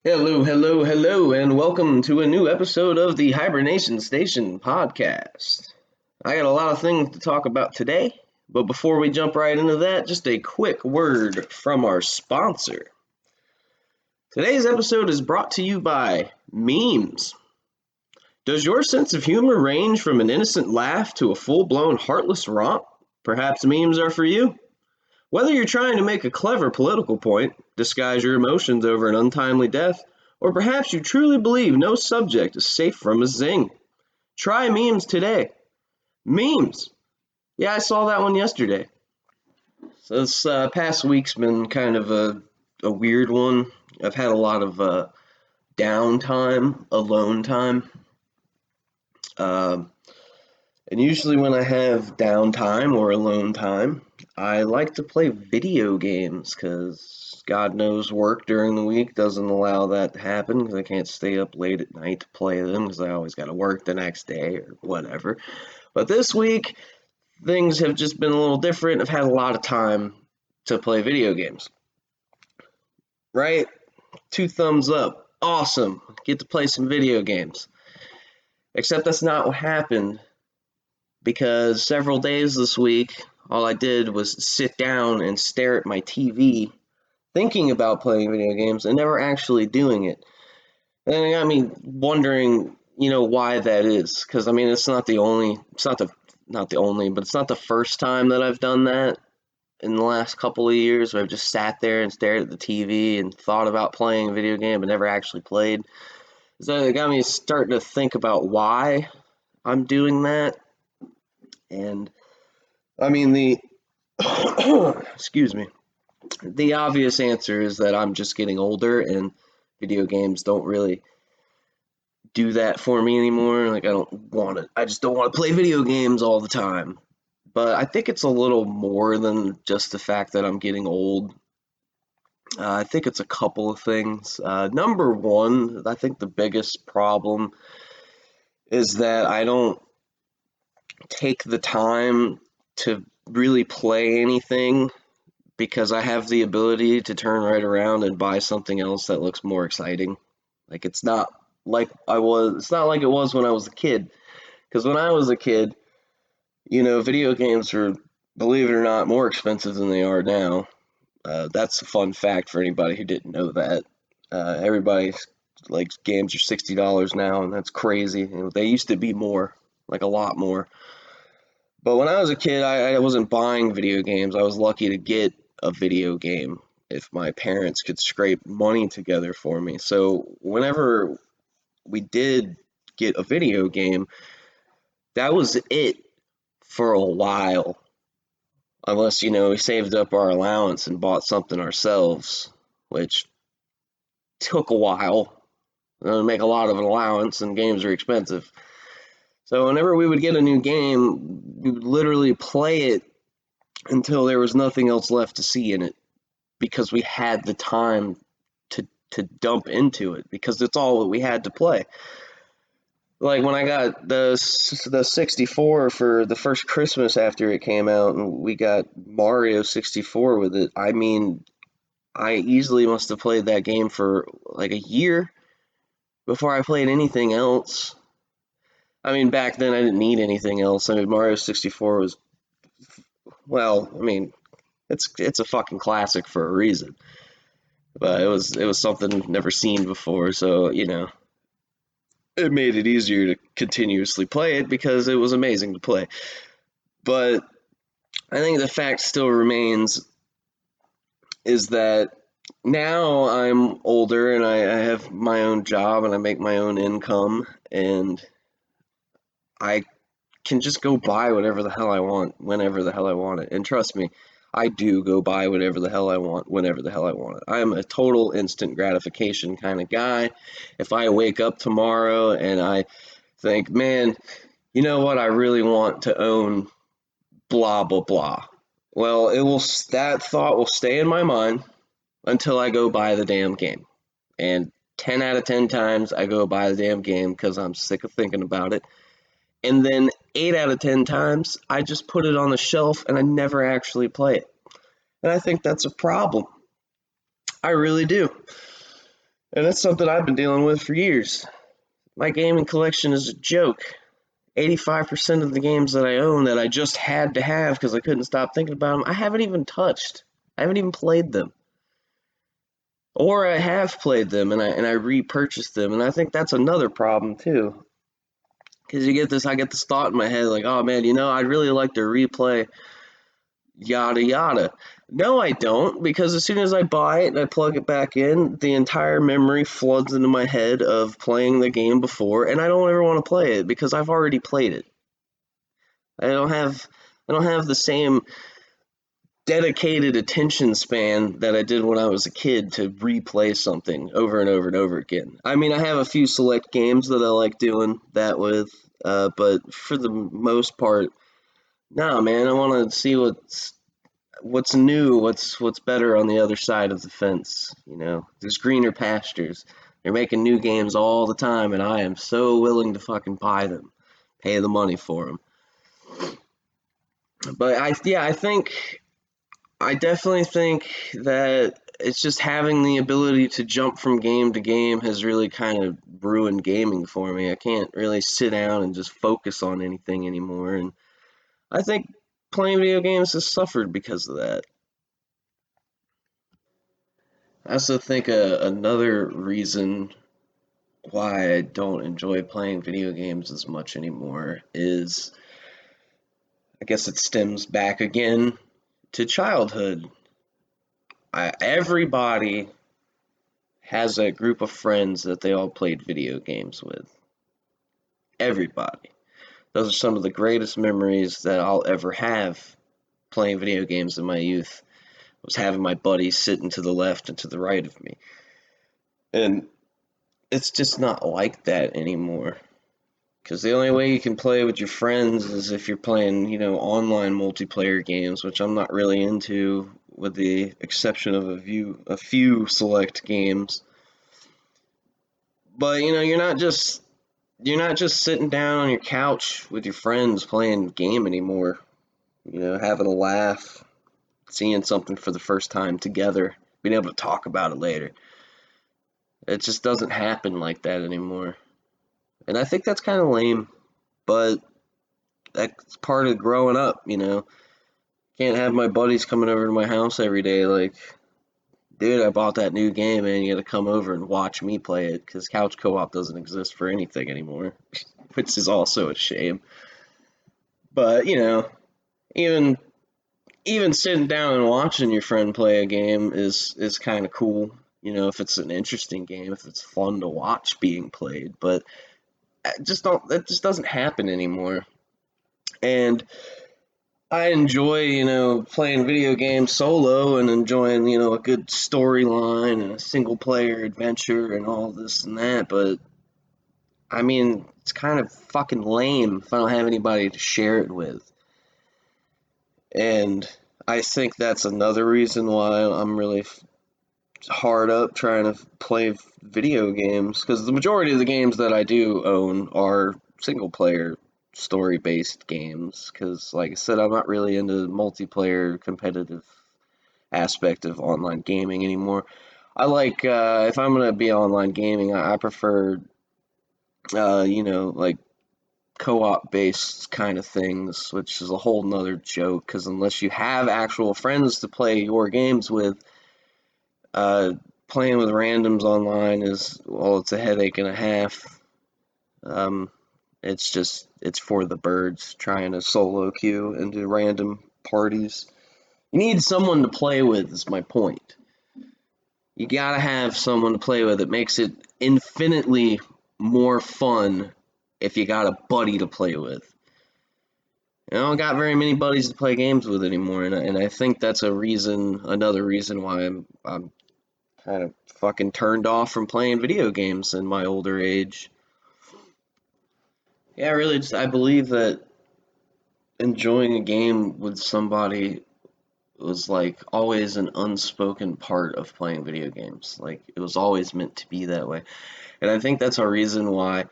Hello, hello, hello, and welcome to a new episode of the Hibernation Station podcast. I got a lot of things to talk about today, but before we jump right into that, just a quick word from our sponsor. Today's episode is brought to you by memes. Does your sense of humor range from an innocent laugh to a full blown heartless romp? Perhaps memes are for you. Whether you're trying to make a clever political point, disguise your emotions over an untimely death, or perhaps you truly believe no subject is safe from a zing, try memes today. Memes! Yeah, I saw that one yesterday. So this past week's been kind of a weird one. I've had a lot of downtime, alone time. Um and usually when I have downtime or alone time, I like to play video games because God knows work during the week doesn't allow that to happen because I can't stay up late at night to play them because I always got to work the next day or whatever. But this week, things have just been a little different. I've had a lot of time to play video games. Right? Two thumbs up. Awesome. Get to play some video games. Except that's not what happened because several days this week, all I did was sit down and stare at my TV, thinking about playing video games and never actually doing it. And it got me wondering, why that is. Because I mean, but it's not the first time that I've done that in the last couple of years where I've just sat there and stared at the TV and thought about playing a video game but never actually played. So it got me starting to think about why I'm doing that. And I mean, excuse me, the obvious answer is that I'm just getting older and video games don't really do that for me anymore. Like I just don't want to play video games all the time. But I think it's a little more than just the fact that I'm getting old. I think it's a couple of things. Number one, I think the biggest problem is that I don't take the time to really play anything because I have the ability to turn right around and buy something else that looks more exciting. Like it's not like it was when I was a kid. Because when I was a kid, video games were, believe it or not, more expensive than they are now. That's a fun fact for anybody who didn't know that. Everybody like games are $60 now, and that's crazy. They used to be more, like a lot more. But when I was a kid, I wasn't buying video games. I was lucky to get a video game if my parents could scrape money together for me. So whenever we did get a video game, that was it for a while. Unless, we saved up our allowance and bought something ourselves, which took a while. Make a lot of an allowance, and games are expensive. So whenever we would get a new game, we would literally play it until there was nothing else left to see in it because we had the time to dump into it because it's all that we had to play. Like when I got the 64 for the first Christmas after it came out, and we got Mario 64 with it. I mean, I easily must have played that game for like a year before I played anything else. I mean, back then I didn't need anything else. I mean, Mario 64 was, well, I mean, it's a fucking classic for a reason. But it was something never seen before, so it made it easier to continuously play it because it was amazing to play. But I think the fact still remains is that now I'm older and I have my own job and I make my own income and I can just go buy whatever the hell I want whenever the hell I want it. And trust me, I do go buy whatever the hell I want whenever the hell I want it. I am a total instant gratification kind of guy. If I wake up tomorrow and I think, man, you know what, I really want to own blah blah blah. Well, that thought will stay in my mind until I go buy the damn game. And 10 out of 10 times I go buy the damn game because I'm sick of thinking about it. And then 8 out of 10 times I just put it on the shelf and I never actually play it. And I think that's a problem. I really do. And that's something I've been dealing with for years. My gaming collection is a joke. 85% of the games that I own that I just had to have because I couldn't stop thinking about them, I haven't even touched. I haven't even played them. Or I have played them and I repurchased them, and I think that's another problem too. Because I get this thought in my head like, oh man, I'd really like to replay yada yada. No, I don't, because as soon as I buy it and I plug it back in, the entire memory floods into my head of playing the game before, and I don't ever want to play it because I've already played it. I don't have I don't have the same dedicated attention span that I did when I was a kid to replay something over and over and over again. I mean, I have a few select games that I like doing that with, but for the most part, nah, man, I want to see what's new, what's better on the other side of the fence. There's greener pastures. They're making new games all the time, and I am so willing to fucking buy them, pay the money for them. But I definitely think that it's just having the ability to jump from game to game has really kind of ruined gaming for me. I can't really sit down and just focus on anything anymore, and I think playing video games has suffered because of that. I also think another reason why I don't enjoy playing video games as much anymore is, I guess it stems back again to childhood. Everybody has a group of friends that they all played video games with. Everybody. Those are some of the greatest memories that I'll ever have playing video games in my youth. Was having my buddies sitting to the left and to the right of me. And it's just not like that anymore. Because the only way you can play with your friends is if you're playing, online multiplayer games, which I'm not really into, with the exception of a few select games. But you're not just sitting down on your couch with your friends playing a game anymore. Having a laugh, seeing something for the first time together, being able to talk about it later. It just doesn't happen like that anymore. And I think that's kind of lame, but that's part of growing up. Can't have my buddies coming over to my house every day like, dude, I bought that new game and you gotta come over and watch me play it, because couch co-op doesn't exist for anything anymore, which is also a shame. But, even even sitting down and watching your friend play a game is kind of cool. If it's an interesting game, if it's fun to watch being played. But that just doesn't happen anymore. And I enjoy, playing video games solo and enjoying, a good storyline and a single player adventure and all this and that. But I mean, it's kind of fucking lame if I don't have anybody to share it with. And I think that's another reason why I'm really hard up trying to play video games, because the majority of the games that I do own are single player story based games, because like I said, I'm not really into the multiplayer competitive aspect of online gaming anymore. I like, if I'm gonna be online gaming, I prefer like co-op based kind of things, which is a whole nother joke, because unless you have actual friends to play your games with, uh, playing with randoms online is, well, it's a headache and a half. Um, it's for the birds trying to solo queue into random parties. You need someone to play with, is my point. You gotta have someone to play with. It makes it infinitely more fun if you got a buddy to play with. I don't got very many buddies to play games with anymore, and I think that's another reason why I'm kind of fucking turned off from playing video games in my older age. Yeah, really, I believe that enjoying a game with somebody was like always an unspoken part of playing video games. Like it was always meant to be that way. And I think that's a reason why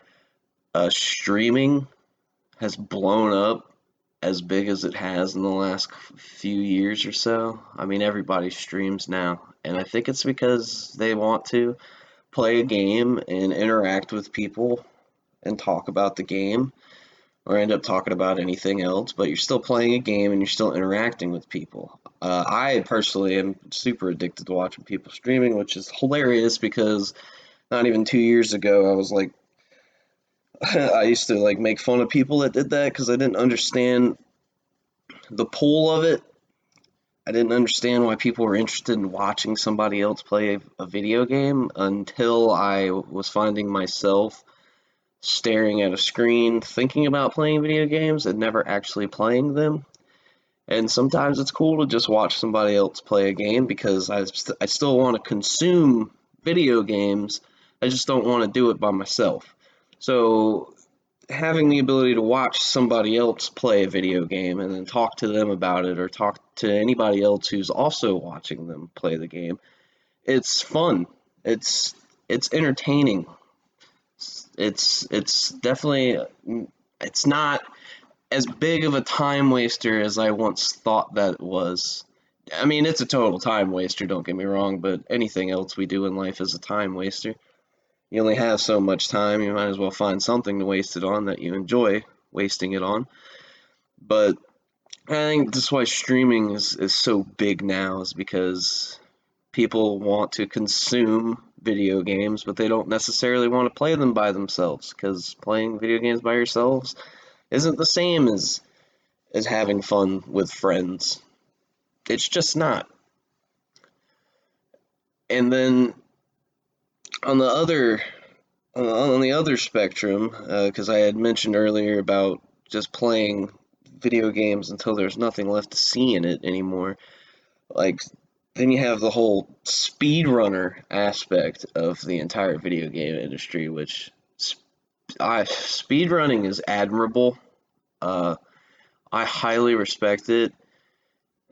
streaming has blown up as big as it has in the last few years or so. I mean, everybody streams now, and I think it's because they want to, play a game and interact with people and talk about the game, or end up talking about anything else, but you're still playing a game and you're still interacting with people. I personally am super addicted to watching people streaming, which is hilarious because not even 2 years ago, I was like, I used to like make fun of people that did that because I didn't understand the pull of it. I didn't understand why people were interested in watching somebody else play a video game until I was finding myself staring at a screen, thinking about playing video games and never actually playing them. And sometimes it's cool to just watch somebody else play a game because I still want to consume video games. I just don't want to do it by myself. So having the ability to watch somebody else play a video game and then talk to them about it or talk to anybody else who's also watching them play the game, it's fun. It's entertaining. It's definitely it's not as big of a time waster as I once thought that it was. I mean, it's a total time waster, don't get me wrong, but anything else we do in life is a time waster. You only have so much time, you might as well find something to waste it on that you enjoy wasting it on. But I think that's why streaming is so big now, is because people want to consume video games, but they don't necessarily want to play them by themselves, because playing video games by yourselves isn't the same as having fun with friends. It's just not. And then on the other on the other spectrum, because I had mentioned earlier about just playing video games until there's nothing left to see in it anymore. Like, then you have the whole speedrunner aspect of the entire video game industry, which speedrunning is admirable. Uh, I highly respect it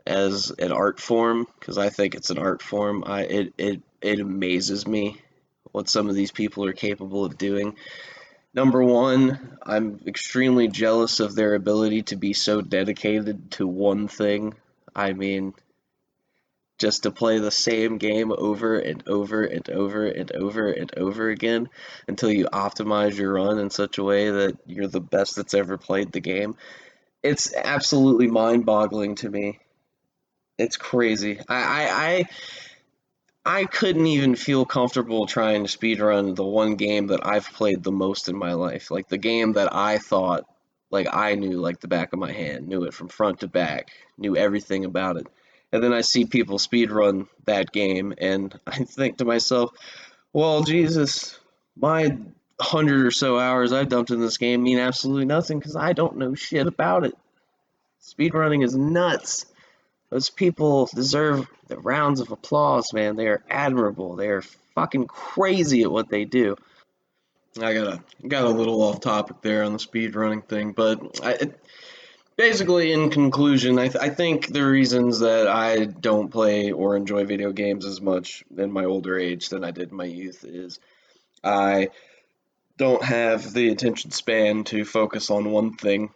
as an art form because I think it's an art form. It amazes me what some of these people are capable of doing. Number one, I'm extremely jealous of their ability to be so dedicated to one thing. I mean, just to play the same game over and over and over and over and over again until you optimize your run in such a way that you're the best that's ever played the game. It's absolutely mind-boggling to me. It's crazy. I couldn't even feel comfortable trying to speedrun the one game that I've played the most in my life. Like the game that I thought like I knew like the back of my hand, knew it from front to back, knew everything about it. And then I see people speedrun that game and I think to myself, well, Jesus, my 100 or so hours I've dumped in this game mean absolutely nothing because I don't know shit about it. Speedrunning is nuts. Those people deserve the rounds of applause, man. They are admirable. They are fucking crazy at what they do. I got a little off topic there on the speed running thing, but basically, in conclusion, I think the reasons that I don't play or enjoy video games as much in my older age than I did in my youth is I don't have the attention span to focus on one thing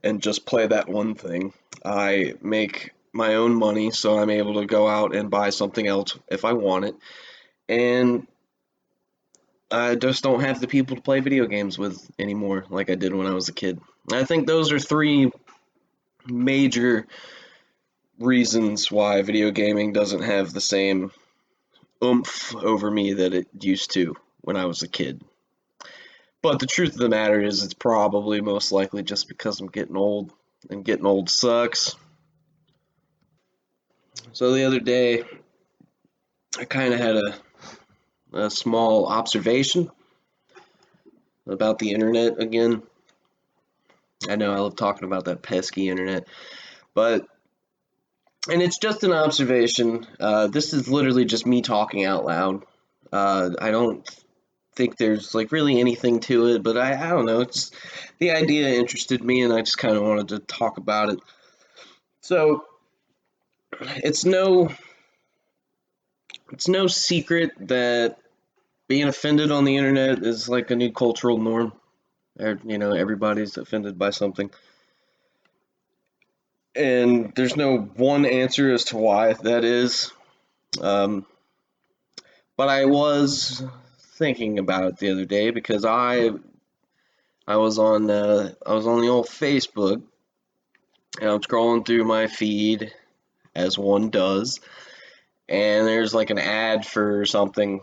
and just play that one thing. I make my own money, so I'm able to go out and buy something else if I want it. And I just don't have the people to play video games with anymore like I did when I was a kid. I think those are three major reasons why video gaming doesn't have the same oomph over me that it used to when I was a kid. But the truth of the matter is, it's probably most likely just because I'm getting old, and getting old sucks. So the other day, I kind of had a small observation about the internet again. I know I love talking about that pesky internet, but, and it's just an observation. This is literally just me talking out loud. I don't think there's like really anything to it, but I don't know. It's the idea interested me, and I just kind of wanted to talk about it. So it's no it's no secret that being offended on the internet is like a new cultural norm. Everybody's offended by something. And there's no one answer as to why that is. Um, But I was thinking about it the other day because I was on the old Facebook, and I'm scrolling through my feed as one does, and there's like an ad for something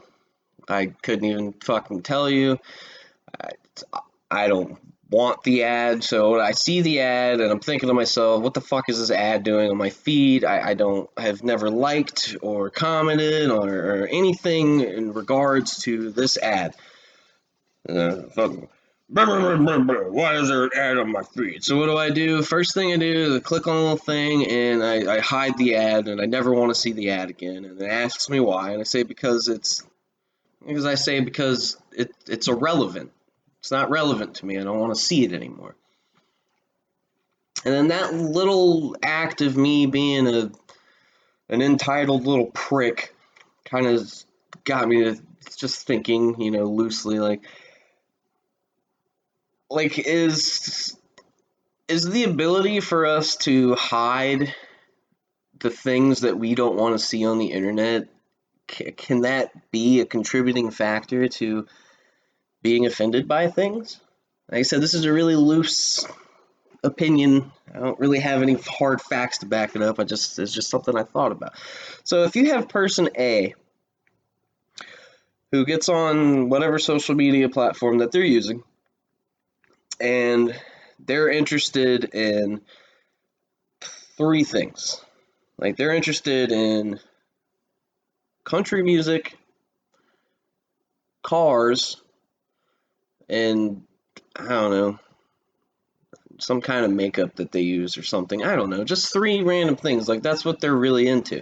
I couldn't even fucking tell you. I, I don't want the ad, so I see the ad and I'm thinking to myself, what the fuck is this ad doing on my feed? Have never liked or commented or anything in regards to this ad. Fucking, why is there an ad on my feed? So what do I do? First thing I do is I click on the little thing and I hide the ad, and I never want to see the ad again. And it asks me why, and I say because it's irrelevant. It's not relevant to me. I don't want to see it anymore. And then that little act of me being an entitled little prick kind of got me to just thinking, loosely, like is the ability for us to hide the things that we don't want to see on the internet, can that be a contributing factor to being offended by things? Like I said, this is a really loose opinion. I don't really have any hard facts to back it up. It's just something I thought about. So if you have person A who gets on whatever social media platform that they're using, and they're interested in three things. Like, they're interested in country music, cars, and I don't know, some kind of makeup that they use or something. I don't know, just three random things. Like, that's what they're really into.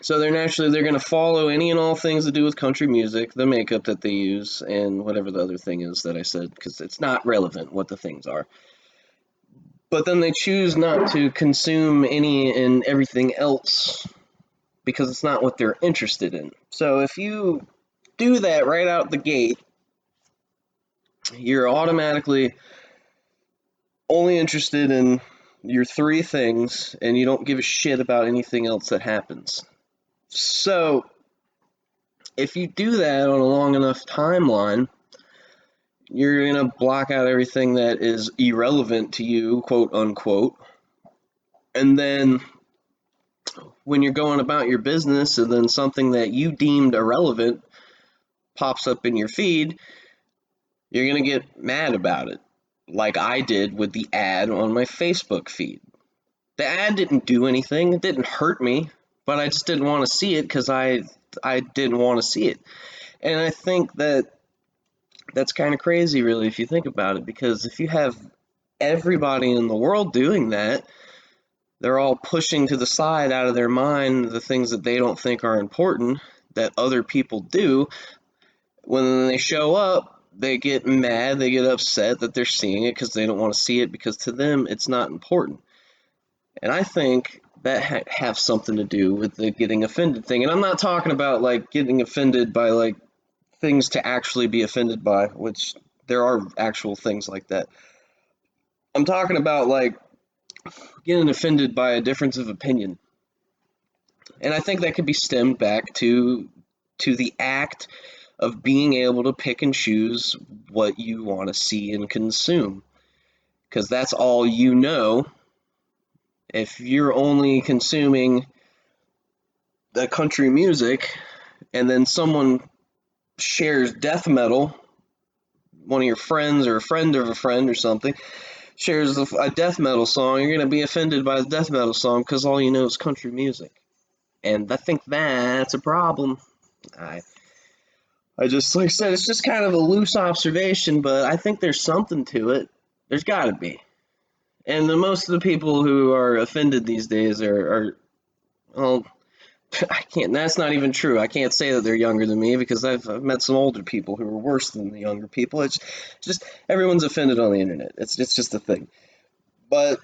So they're going to follow any and all things to do with country music, the makeup that they use, and whatever the other thing is that I said, because it's not relevant what the things are. But then they choose not to consume any and everything else because it's not what they're interested in. So if you do that right out the gate, you're automatically only interested in your three things, and you don't give a shit about anything else that happens. So if you do that on a long enough timeline, you're going to block out everything that is irrelevant to you, quote unquote. And then when you're going about your business and then something that you deemed irrelevant pops up in your feed, you're going to get mad about it, like I did with the ad on my Facebook feed. The ad didn't do anything. It didn't hurt me, but I just didn't want to see it because I didn't want to see it. And I think that's kind of crazy, really, if you think about it, because if you have everybody in the world doing that, they're all pushing to the side out of their mind the things that they don't think are important that other people do. When they show up, they get mad, they get upset that they're seeing it because they don't want to see it because to them it's not important. And I think that have something to do with the getting offended thing. And I'm not talking about like getting offended by like things to actually be offended by, which there are actual things like that. I'm talking about like getting offended by a difference of opinion. And I think that could be stemmed back to the act of being able to pick and choose what you want to see and consume. Because that's all you know. If you're only consuming the country music and then someone shares death metal, one of your friends or a friend of a friend or something shares a death metal song, you're going to be offended by the death metal song because all you know is country music. And I think that's a problem. I just, like I said, it's just kind of a loose observation, but I think there's something to it. There's got to be. And most of the people who are offended these days are, well, I can't, that's not even true. I can't say that they're younger than me because I've met some older people who are worse than the younger people. It's just, everyone's offended on the internet. It's just a thing. But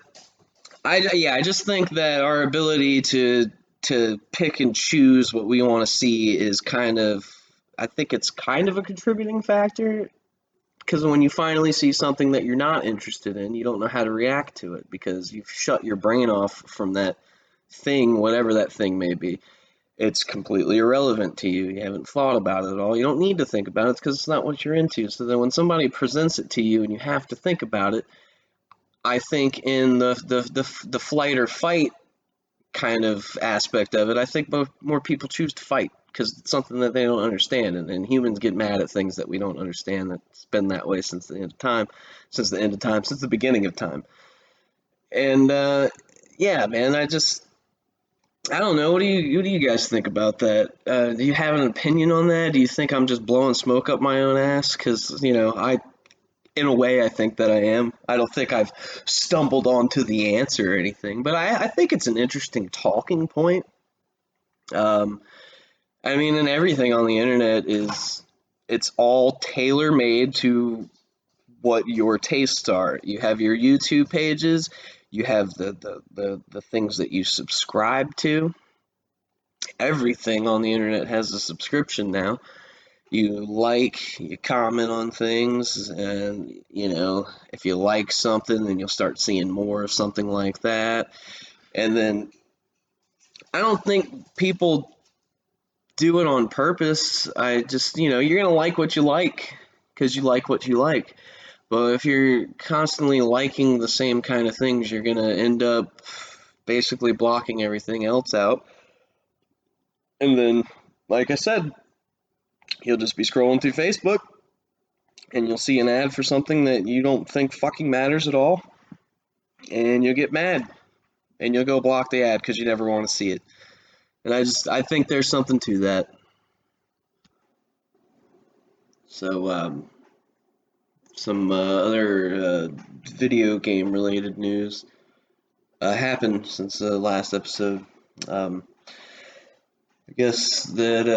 I just think that our ability to pick and choose what we want to see is I think it's kind of a contributing factor, because when you finally see something that you're not interested in, you don't know how to react to it because you've shut your brain off from that thing, whatever that thing may be. it's completely irrelevant to you. You haven't thought about it at all. You don't need to think about it because it's not what you're into. So then when somebody presents it to you and you have to think about it, I think in the flight or fight kind of aspect of it, I think more people choose to fight because it's something that they don't understand, and humans get mad at things that we don't understand. That's been that way since the end of time, since the beginning of time. And yeah, man, I don't know. What do you guys think about that? Do you have an opinion on that? Do you think I'm just blowing smoke up my own ass? Because in a way, I think that I am. I don't think I've stumbled onto the answer or anything, but I think it's an interesting talking point. Um, I mean, and everything on the internet it's all tailor made to what your tastes are. You have your YouTube pages, you have the things that you subscribe to. Everything on the internet has a subscription now. You comment on things, and if you like something, then you'll start seeing more of something like that. And then I don't think people do it on purpose. I just, you're gonna like what you like because you like what you like. But if you're constantly liking the same kind of things, you're gonna end up basically blocking everything else out. And then, like I said, you'll just be scrolling through Facebook and you'll see an ad for something that you don't think fucking matters at all, and you'll get mad and you'll go block the ad because you never want to see it. And I think there's something to that. So, some other video game related news happened since the last episode. I guess that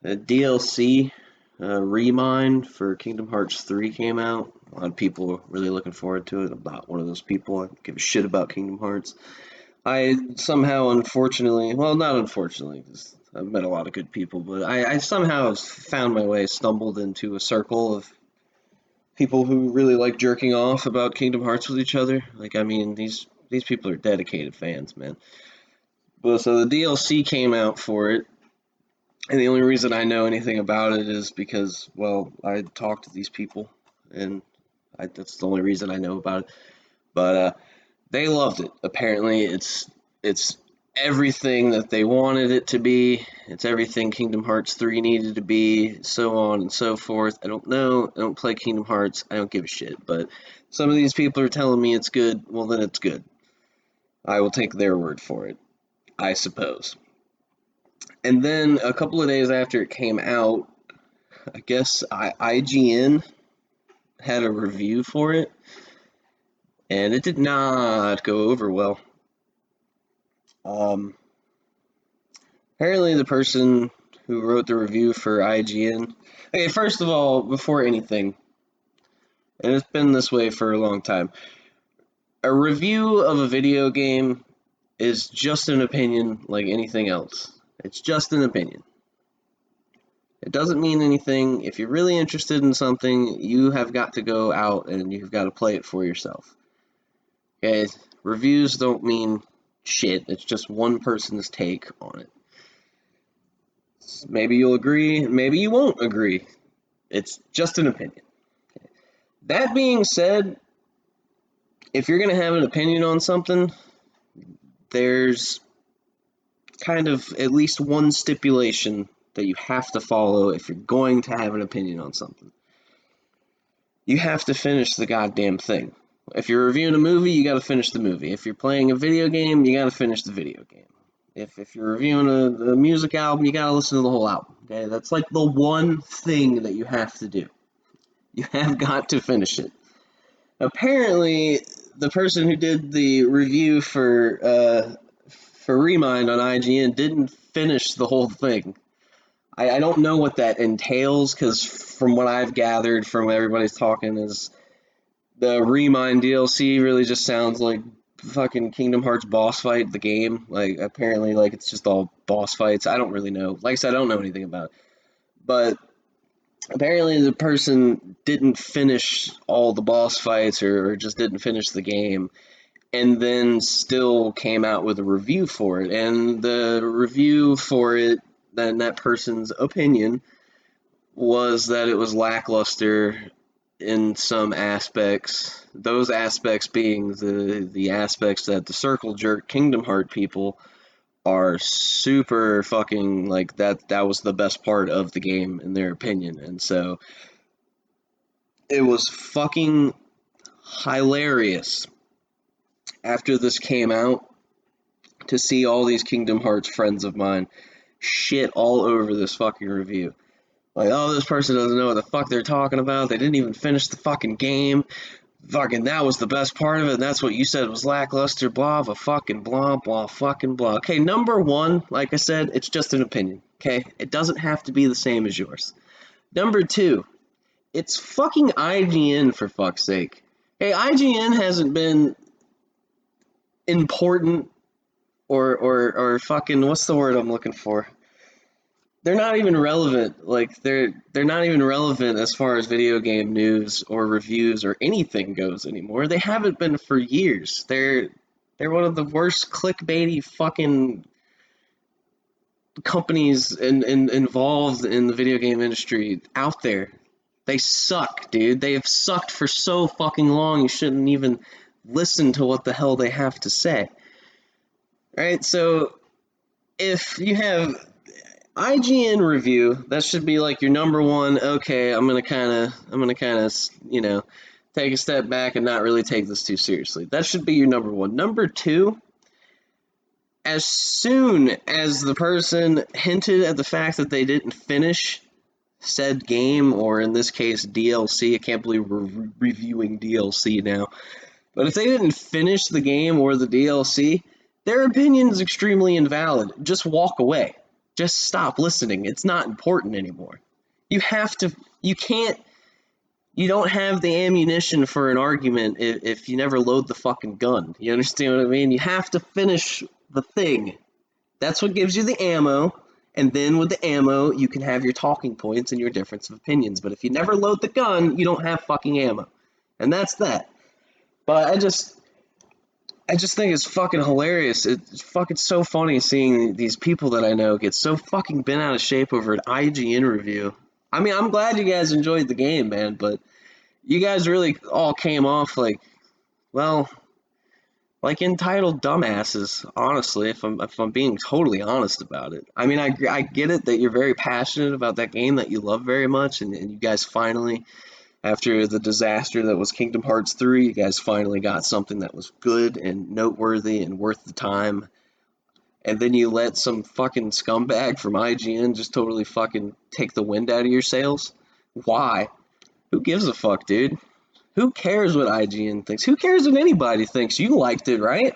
a DLC Remind for Kingdom Hearts 3 came out. A lot of people are really looking forward to it. I'm not one of those people. I don't give a shit about Kingdom Hearts. I somehow, unfortunately, well, not unfortunately, because I've met a lot of good people, but I somehow found my way, stumbled into a circle of people who really like jerking off about Kingdom Hearts with each other. Like, I mean, these people are dedicated fans, man. Well, so the DLC came out for it, and the only reason I know anything about it is because, well, I talked to these people, and that's the only reason I know about it. But they loved it. Apparently, it's everything that they wanted it to be. It's everything Kingdom Hearts 3 needed to be, so on and so forth. I don't know. I don't play Kingdom Hearts. I don't give a shit. But some of these people are telling me it's good. Well, then it's good. I will take their word for it, I suppose. And then a couple of days after it came out, I guess IGN had a review for it, and it did not go over well. Um, Apparently, the person who wrote the review for IGN. Okay, first of all, before anything, and it's been this way for a long time, a review of a video game is just an opinion like anything else. It's just an opinion. It doesn't mean anything. If you're really interested in something, you have got to go out and you've got to play it for yourself. Okay, reviews don't mean shit. It's just one person's take on it. Maybe you'll agree, maybe you won't agree. It's just an opinion. Okay. That being said, if you're going to have an opinion on something, there's kind of at least one stipulation that you have to follow if you're going to have an opinion on something. You have to finish the goddamn thing. If you're reviewing a movie, you got to finish the movie. If you're playing a video game, you got to finish the video game. If you're reviewing a music album, you got to listen to the whole album. Okay, that's like the one thing that you have to do. You have got to finish it. Apparently, the person who did the review for Remind on IGN didn't finish the whole thing. I don't know what that entails, because from what I've gathered from everybody's talking is the Remind DLC really just sounds like fucking Kingdom Hearts boss fight, the game. Like, apparently, like, it's just all boss fights. I don't really know. Like I said, I don't know anything about it. But apparently the person didn't finish all the boss fights or just didn't finish the game. and then still came out with a review for it. And the review for it, then that person's opinion, was that it was lackluster in some aspects. Those aspects being the aspects that the Circle Jerk Kingdom Heart people are super fucking like that was the best part of the game in their opinion. And so it was fucking hilarious after this came out to see all these Kingdom Hearts friends of mine shit all over this fucking review. Like, oh, this person doesn't know what the fuck they're talking about. They didn't even finish the fucking game. Fucking, that was the best part of it. And that's what you said was lackluster. Blah, blah, fucking blah, blah, fucking blah. Okay, number one, like I said, it's just an opinion. Okay, it doesn't have to be the same as yours. Number two, it's fucking IGN for fuck's sake. Hey, IGN hasn't been important or fucking, what's the word I'm looking for? They're not even relevant. Like they're not even relevant as far as video game news or reviews or anything goes anymore. They haven't been for years. They're one of the worst clickbaity fucking companies involved in the video game industry out there. They suck, dude. They have sucked for so fucking long. You shouldn't even listen to what the hell they have to say. All right, so if you have IGN review, that should be like your number one. Okay, I'm gonna kind of, take a step back and not really take this too seriously. That should be your number one. Number two, as soon as the person hinted at the fact that they didn't finish said game, or in this case DLC, I can't believe we're reviewing DLC now. But if they didn't finish the game or the DLC, their opinion is extremely invalid. Just walk away. Just stop listening. It's not important anymore. You don't have the ammunition for an argument if you never load the fucking gun. You understand what I mean? You have to finish the thing. That's what gives you the ammo. And then with the ammo, you can have your talking points and your difference of opinions. But if you never load the gun, you don't have fucking ammo. And that's that. But I just think it's fucking hilarious. It's fucking so funny seeing these people that I know get so fucking bent out of shape over an IGN review. I mean, I'm glad you guys enjoyed the game, man, but you guys really all came off like, well, like entitled dumbasses, honestly, if I'm being totally honest about it. I mean, I get it that you're very passionate about that game that you love very much, and you guys finally, after the disaster that was Kingdom Hearts 3, you guys finally got something that was good and noteworthy and worth the time. And then you let some fucking scumbag from IGN just totally fucking take the wind out of your sails? Why? Who gives a fuck, dude? Who cares what IGN thinks? Who cares if anybody thinks you liked it, right?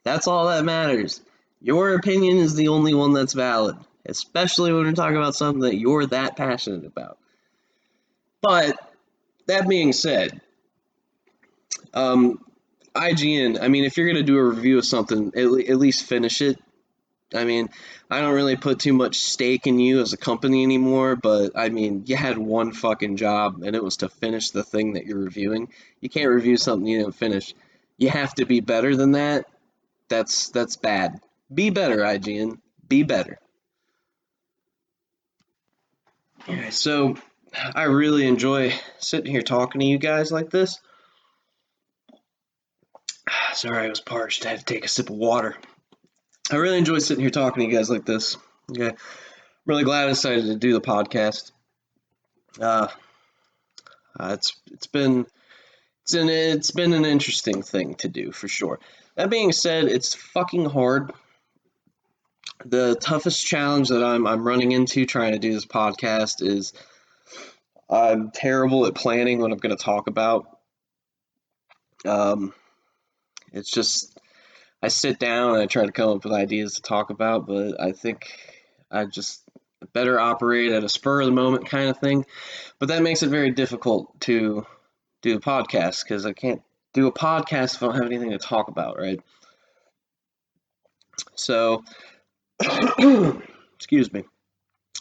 That's all that matters. Your opinion is the only one that's valid, especially when we're talking about something that you're that passionate about. But that being said, IGN, I mean, if you're going to do a review of something, at least finish it. I mean, I don't really put too much stake in you as a company anymore, but I mean, you had one fucking job, and it was to finish the thing that you're reviewing. You can't review something you didn't finish. You have to be better than that. That's bad. Be better, IGN. Be better. Yeah, so I really enjoy sitting here talking to you guys like this. Sorry, I was parched. I had to take a sip of water. I really enjoy sitting here talking to you guys like this. Okay, I'm really glad I decided to do the podcast. It's been an interesting thing to do for sure. That being said, it's fucking hard. The toughest challenge that I'm running into trying to do this podcast is I'm terrible at planning what I'm going to talk about. It's just I sit down and I try to come up with ideas to talk about, but I think I just better operate at a spur of the moment kind of thing. But that makes it very difficult to do a podcast because I can't do a podcast if I don't have anything to talk about, right? So, excuse me.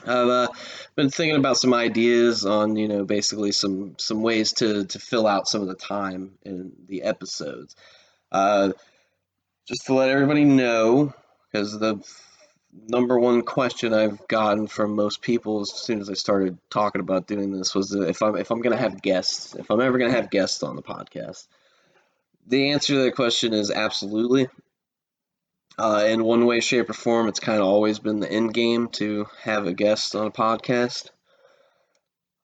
I've been thinking about some ideas on, basically some ways to fill out some of the time in the episodes. Uh, just to let everybody know, because the number one question I've gotten from most people as soon as I started talking about doing this was if I'm gonna have guests, if I'm ever gonna have guests on the podcast. The answer to that question is absolutely. In one way, shape, or form, it's kind of always been the end game to have a guest on a podcast.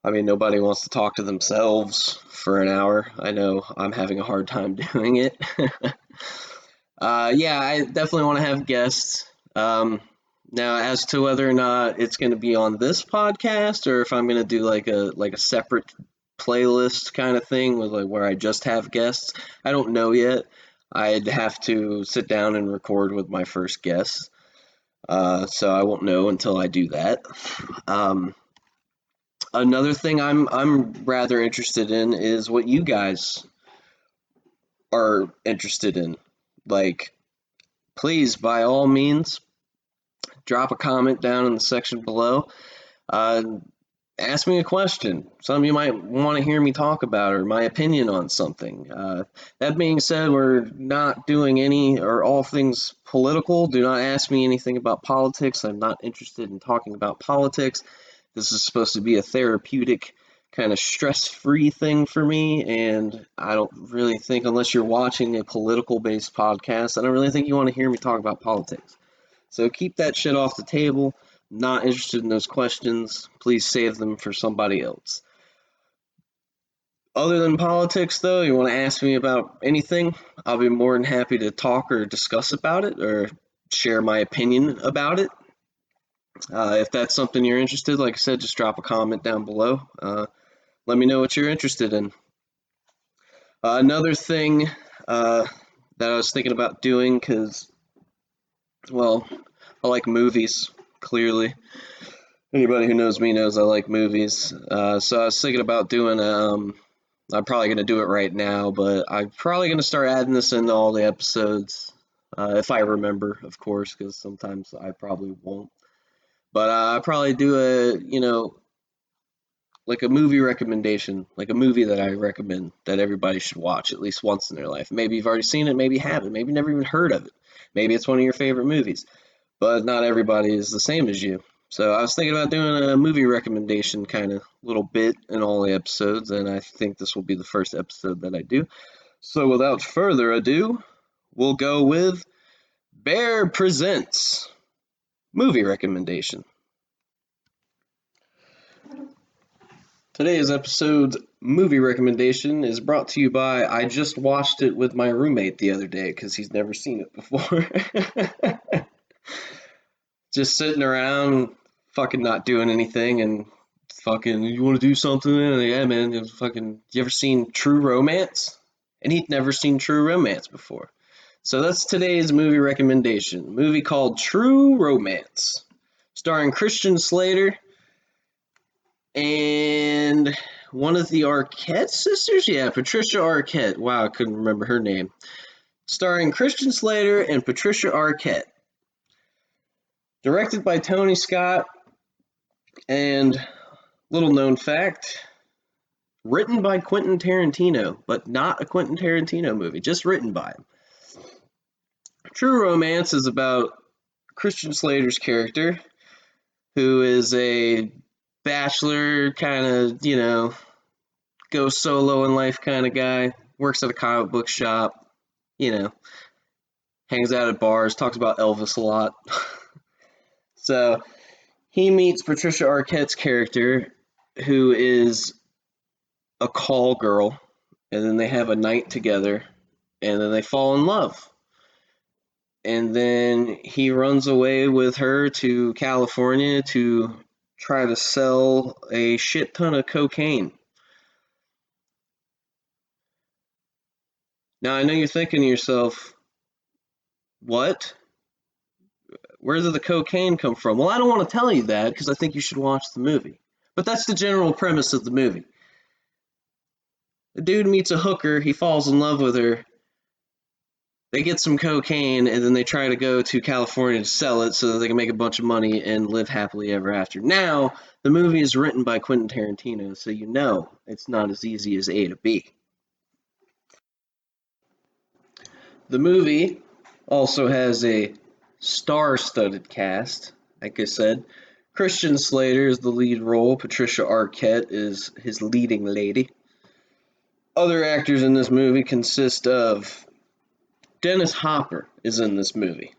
I mean, nobody wants to talk to themselves for an hour. I know I'm having a hard time doing it. Yeah, I definitely want to have guests. Now, as to whether or not it's going to be on this podcast or if I'm going to do like a separate playlist kind of thing with like where I just have guests, I don't know yet. I'd have to sit down and record with my first guest, so I won't know until I do that. Um, Another thing I'm rather interested in is what you guys are interested in. Like, please, by all means, drop a comment down in the section below. Uh, Ask me a question. Some of you might want to hear me talk about or my opinion on something. That being said, we're not doing any or all things political. Do not ask me anything about politics. I'm not interested in talking about politics. This is supposed to be a therapeutic, kind of stress free thing for me. And I don't really think, unless you're watching a political based podcast, I don't really think you want to hear me talk about politics. So keep that shit off the table. Not interested in those questions. Please save them for somebody else. Other than politics, though, you want to ask me about anything, I'll be more than happy to talk or discuss about it or share my opinion about it. If that's something you're interested, like I said, just drop a comment down below. Let me know what you're interested in. Another thing that I was thinking about doing, because, well, I like movies, clearly. Anybody who knows me knows I like movies. So I was thinking about doing, I'm probably going to do it right now, but I'm probably going to start adding this into all the episodes. If I remember, of course, because sometimes I probably won't. But I probably do like a movie recommendation, like a movie that I recommend that everybody should watch at least once in their life. Maybe you've already seen it, maybe you haven't, maybe never even heard of it. Maybe it's one of your favorite movies, but not everybody is the same as you. So I was thinking about doing a movie recommendation kind of little bit in all the episodes, and I think this will be the first episode that I do. So without further ado, we'll go with Bear Presents Movie Recommendation. Today's episode's movie recommendation is brought to you by I just watched it with my roommate the other day because he's never seen it before. Just sitting around, fucking not doing anything, and fucking, you want to do something? And yeah, man, you ever seen True Romance? And he'd never seen True Romance before. So that's today's movie recommendation. A movie called True Romance, starring Christian Slater and one of the Arquette sisters? Yeah, Patricia Arquette. Wow, I couldn't remember her name. Starring Christian Slater and Patricia Arquette. Directed by Tony Scott, and little known fact, written by Quentin Tarantino, but not a Quentin Tarantino movie, just written by him. True Romance is about Christian Slater's character, who is a bachelor, kind of, go solo in life kind of guy, works at a comic book shop, hangs out at bars, talks about Elvis a lot. So he meets Patricia Arquette's character, who is a call girl, and then they have a night together, and then they fall in love. And then he runs away with her to California to try to sell a shit ton of cocaine. Now, I know you're thinking to yourself, what? Where did the cocaine come from? Well, I don't want to tell you that because I think you should watch the movie. But that's the general premise of the movie. The dude meets a hooker, he falls in love with her, they get some cocaine, and then they try to go to California to sell it so that they can make a bunch of money and live happily ever after. Now, the movie is written by Quentin Tarantino, so you know it's not as easy as A to B. The movie also has a star-studded cast. Like I said, Christian Slater is the lead role. Patricia Arquette is his leading lady. Other actors in this movie consist of Dennis Hopper is in this movie.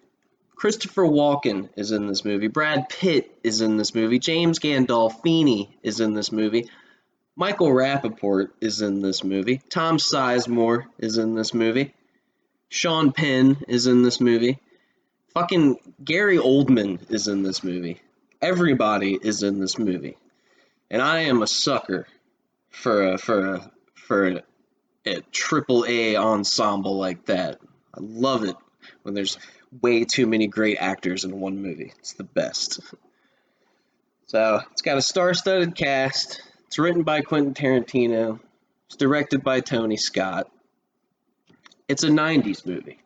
Christopher Walken is in this movie. Brad Pitt is in this movie. James Gandolfini is in this movie. Michael Rappaport is in this movie. Tom Sizemore is in this movie. Sean Penn is in this movie. Fucking Gary Oldman is in this movie. Everybody is in this movie. And I am a sucker for a triple A ensemble like that. I love it when there's way too many great actors in one movie. It's the best. So it's got a star-studded cast. It's written by Quentin Tarantino. It's directed by Tony Scott. It's a 90s movie.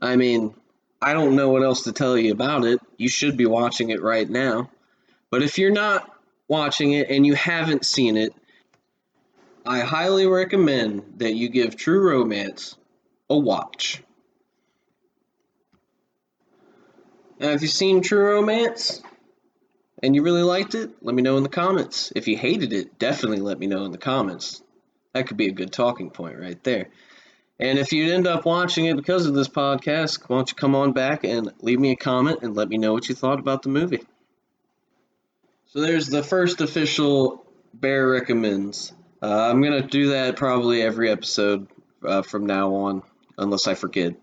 I mean, I don't know what else to tell you about it. You should be watching it right now. But if you're not watching it and you haven't seen it, I highly recommend that you give True Romance a watch. Now, if you've seen True Romance and you really liked it, let me know in the comments. If you hated it, definitely let me know in the comments. That could be a good talking point right there. And if you end up watching it because of this podcast, why don't you come on back and leave me a comment and let me know what you thought about the movie. So there's the first official Bear Recommends. I'm going to do that probably every episode from now on, unless I forget.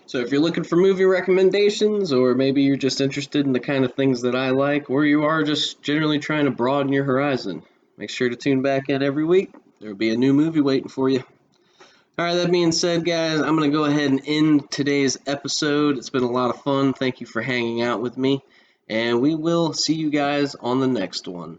So if you're looking for movie recommendations, or maybe you're just interested in the kind of things that I like, or you are just generally trying to broaden your horizon, make sure to tune back in every week. There'll be a new movie waiting for you. All right, that being said, guys, I'm going to go ahead and end today's episode. It's been a lot of fun. Thank you for hanging out with me, and we will see you guys on the next one.